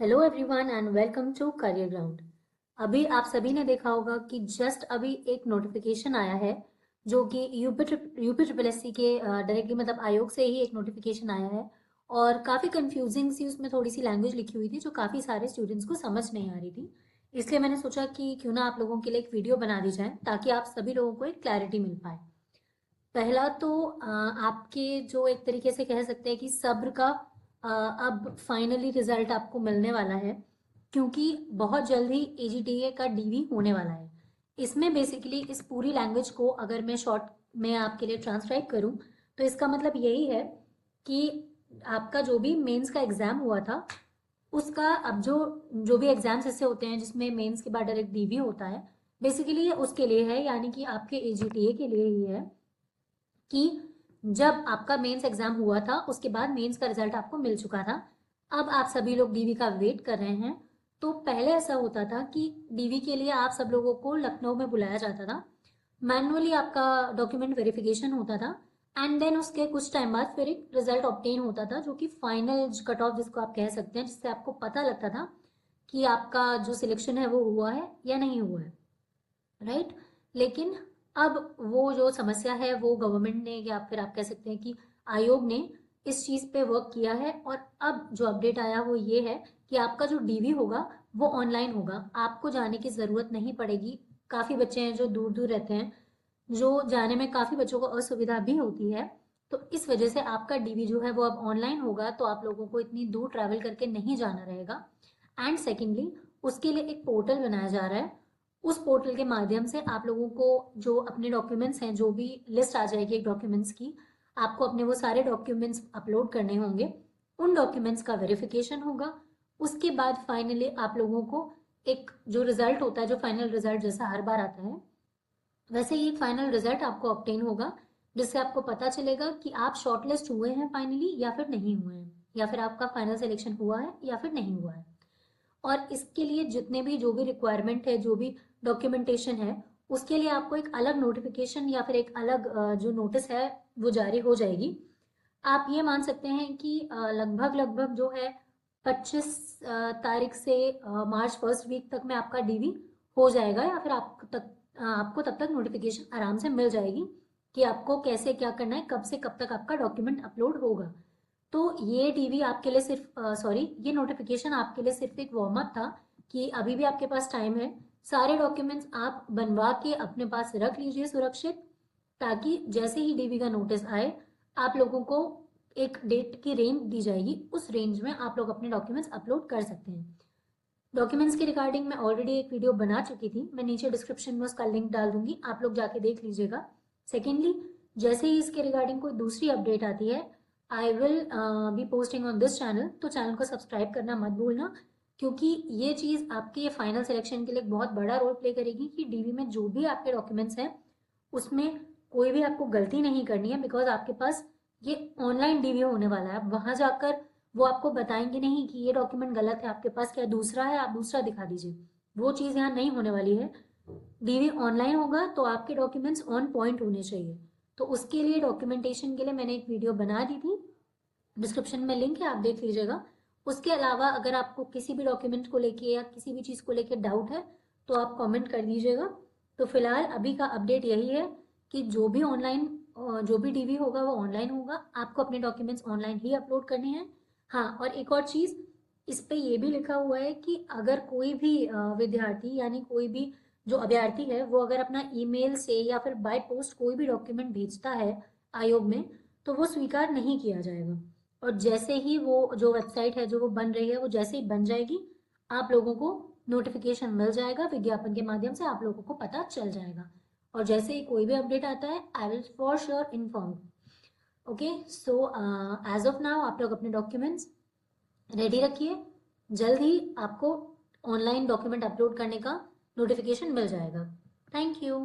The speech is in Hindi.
Hello everyone and welcome to Career Ground. अभी आप सभी ने देखा होगा कि जस्ट अभी एक नोटिफिकेशन आया है जो कि यूपी ट्रिपल एस सी के डायरेक्टली मतलब आयोग से ही एक नोटिफिकेशन आया है। और काफ़ी कंफ्यूजिंग सी उसमें थोड़ी सी लैंग्वेज लिखी हुई थी जो काफ़ी सारे स्टूडेंट्स को समझ नहीं आ रही थी। इसलिए मैंने सोचा कि क्यों ना आप लोगों के लिए एक वीडियो बना दी जाए ताकि आप सभी लोगों को एक क्लैरिटी मिल पाए। पहला तो आपके जो एक तरीके से कह सकते हैं कि सब्र का अब फाइनली रिजल्ट आपको मिलने वाला है, क्योंकि बहुत जल्द ही एजीटीए का डीवी होने वाला है। इसमें बेसिकली इस पूरी लैंग्वेज को अगर मैं शॉर्ट में आपके लिए ट्रांसक्राइब करूं तो इसका मतलब यही है कि आपका जो भी मेंस का एग्जाम हुआ था उसका अब जो जो भी एग्जाम्स ऐसे होते हैं जिसमें मेंस के बाद डायरेक्ट डीवी होता है, बेसिकली ये उसके लिए है, यानी कि आपके एजीटीए के लिए ही है कि जब आपका मेंस एग्जाम हुआ था उसके बाद मेंस का रिजल्ट आपको मिल चुका था। अब आप सभी लोग डीवी का वेट कर रहे हैं। तो पहले ऐसा होता था कि डीवी के लिए आप सब लोगों को लखनऊ में बुलाया जाता था, मैनुअली आपका डॉक्यूमेंट वेरिफिकेशन होता था एंड देन उसके कुछ टाइम बाद फिर एक रिजल्ट ऑब्टेन होता था जो कि फाइनल कट ऑफ जिसको आप कह सकते हैं, जिससे आपको पता लगता था कि आपका जो सिलेक्शन है वो हुआ है या नहीं हुआ है, राइट। लेकिन अब वो जो समस्या है वो गवर्नमेंट ने या फिर आप कह सकते हैं कि आयोग ने इस चीज पे वर्क किया है, और अब जो अपडेट आया वो ये है कि आपका जो डीवी होगा वो ऑनलाइन होगा, आपको जाने की जरूरत नहीं पड़ेगी। काफी बच्चे हैं जो दूर दूर रहते हैं, जो जाने में काफी बच्चों को असुविधा भी होती है। तो इस वजह से आपका डीवी जो है वो अब ऑनलाइन होगा, तो आप लोगों को इतनी दूर ट्रैवल करके नहीं जाना रहेगा। एंड सेकेंडली उसके लिए एक पोर्टल बनाया जा रहा है। उस पोर्टल के माध्यम से आप लोगों को जो अपने डॉक्यूमेंट्स हैं, जो भी लिस्ट आ जाएगी एक डॉक्यूमेंट्स की, आपको अपने वो सारे डॉक्यूमेंट्स अपलोड करने होंगे। उन डॉक्यूमेंट्स का वेरिफिकेशन होगा। उसके बाद फाइनली आप लोगों को एक जो रिजल्ट होता है, जो फाइनल रिजल्ट जैसा हर बार आता है वैसे ही एक फाइनल रिजल्ट आपको ऑब्टेन होगा, जिससे आपको पता चलेगा कि आप शॉर्टलिस्ट हुए हैं फाइनली या फिर नहीं हुए हैं, या फिर आपका फाइनल सिलेक्शन हुआ है या फिर नहीं हुआ है। और इसके लिए जितने भी जो भी रिक्वायरमेंट है, जो भी डॉक्यूमेंटेशन है, उसके लिए आपको एक अलग नोटिफिकेशन या फिर एक अलग जो नोटिस है वो जारी हो जाएगी। आप ये मान सकते हैं कि लगभग लगभग जो है 25 तारीख से मार्च फर्स्ट वीक तक में आपका डीवी हो जाएगा, या फिर आपको तब तक नोटिफिकेशन आराम से मिल जाएगी कि आपको कैसे क्या करना है, कब से कब तक आपका डॉक्यूमेंट अपलोड होगा। तो ये डीवी आपके लिए सिर्फ सॉरी ये नोटिफिकेशन आपके लिए सिर्फ एक वार्म अप था कि अभी भी आपके पास टाइम है। सारे डॉक्यूमेंट्स आप बनवा के अपने पास रख लीजिए सुरक्षित, ताकि जैसे ही डीवी का नोटिस आए आप लोगों को एक डेट की रेंज दी जाएगी, उस रेंज में आप लोग अपने डॉक्यूमेंट्स अपलोड कर सकते हैं। डॉक्यूमेंट्स की रिगार्डिंग मैं ऑलरेडी एक वीडियो बना चुकी थी, मैं नीचे डिस्क्रिप्शन में उसका लिंक डाल दूंगी, आप लोग जाके देख लीजिएगा। सेकेंडली, जैसे ही इसके रिगार्डिंग कोई दूसरी अपडेट आती है I will be posting on this channel, तो चैनल को सब्सक्राइब करना मत भूलना, क्योंकि ये चीज़ आपके फाइनल सिलेक्शन के लिए एक बहुत बड़ा रोल प्ले करेगी कि डीवी में जो भी आपके डॉक्यूमेंट्स हैं उसमें कोई भी आपको गलती नहीं करनी है, बिकॉज आपके पास ये ऑनलाइन डीवी होने वाला है। वहां जाकर वो आपको बताएंगे नहीं कि ये डॉक्यूमेंट गलत है, आपके पास क्या दूसरा है, आप दूसरा दिखा दीजिए। वो चीज़ यहाँ नहीं होने वाली है। डीवी ऑनलाइन होगा तो आपके डॉक्यूमेंट्स ऑन पॉइंट होने चाहिए। तो उसके लिए डॉक्यूमेंटेशन के लिए मैंने एक वीडियो बना दी थी, डिस्क्रिप्शन में लिंक है, आप देख लीजिएगा। उसके अलावा अगर आपको किसी भी डॉक्यूमेंट को लेके या किसी भी चीज़ को लेके डाउट है तो आप कमेंट कर दीजिएगा। तो फिलहाल अभी का अपडेट यही है कि जो भी ऑनलाइन जो भी डीवी होगा वो ऑनलाइन होगा, आपको अपने डॉक्यूमेंट्स ऑनलाइन ही अपलोड करने हैं। हाँ, और एक और चीज़, इस पे ये भी लिखा हुआ है कि अगर कोई भी विद्यार्थी यानी कोई भी जो अभ्यर्थी है वो अगर अपना ईमेल से या फिर बाय पोस्ट कोई भी डॉक्यूमेंट भेजता है आयोग में, तो वो स्वीकार नहीं किया जाएगा। और जैसे ही वो जो वेबसाइट है जो वो बन रही है वो जैसे ही बन जाएगी आप लोगों को नोटिफिकेशन मिल जाएगा, विज्ञापन के माध्यम से आप लोगों को पता चल जाएगा। और जैसे ही कोई भी अपडेट आता है I will for sure inform. Okay, so as of now आप लोग अपने डॉक्यूमेंट्स रेडी रखिए, जल्द ही आपको ऑनलाइन डॉक्यूमेंट अपलोड करने का नोटिफिकेशन मिल जाएगा। Thank you.